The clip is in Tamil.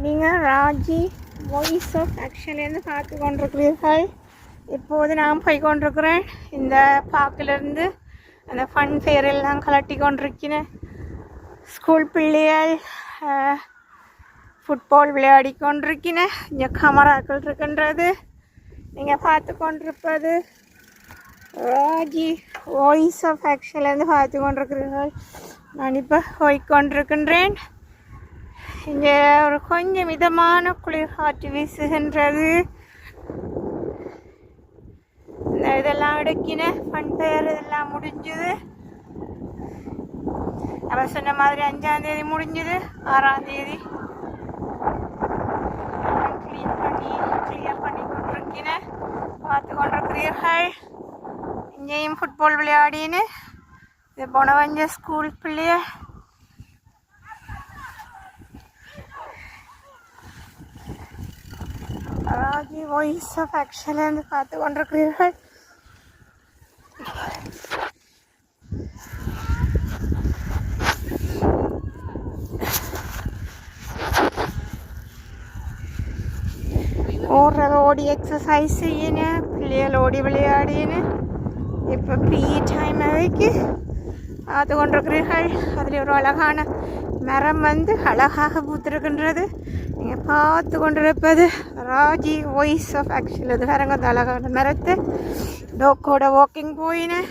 நீங்கள் ராஜி வாய்ஸ் ஆஃப் ஆக்ஷன்லேருந்து பார்த்து கொண்டிருக்கிறீர்கள். இப்போது நான் போய் கொண்டிருக்கிறேன். இந்த பார்க்கிலிருந்து அந்த ஃபன் ஃபேர் எல்லாம் கலட்டி கொண்டிருக்கிறேன். ஸ்கூல் பிள்ளைகள் ஃபுட்பால் விளையாடி கொண்டிருக்கிறேன். இங்கே கமராக்கள் இருக்கின்றது. நீங்கள் பார்த்து கொண்டிருப்பது ராஜி வாய்ஸ் ஆஃப் ஆக்ஷன்லேருந்து பார்த்து கொண்டிருக்கிறீர்கள். நான் இப்போ போய்கொண்டிருக்கின்றேன். இங்கே ஒரு கொஞ்சம் மிதமான குளிர் காற்று வீசுகின்றது. இதெல்லாம் எடுக்கின ஃபன் ஃபேர் இதெல்லாம் முடிஞ்சுது. அவர் சொன்ன மாதிரி 5ஆம் தேதி முடிஞ்சுது. 6ஆம் தேதி கிளியர் பண்ணி கொண்டிருக்கின பார்த்து கொண்டிருக்கிறீர்கள். இங்கேயும் ஃபுட்பால் விளையாடின்னு இது போனவஞ்ச ஸ்கூல் பிள்ளைய ராஜி வாய்ஸ் ஆஃப் ஆக்ஷன்லேருந்து பார்த்து கொண்டிருக்கிறீர்கள். ஓடி எக்ஸசைஸ் செய்யணும், பிள்ளைகள் ஓடி விளையாடின்னு இப்போ ஃப்ரீ டைம் அவைக்கு பார்த்து கொண்டிருக்கிறீர்கள். அதில் ஒரு அழகான மரம் அழகாக பூத்திருக்கின்றது. நீங்கள் பார்த்து கொண்டிருப்பது ராஜி வாய்ஸ் ஆஃப் ஆக்ஷன். அது வேறங்க அந்த அழகான மரத்தை டோக்கோட வாக்கிங் போயினேன்.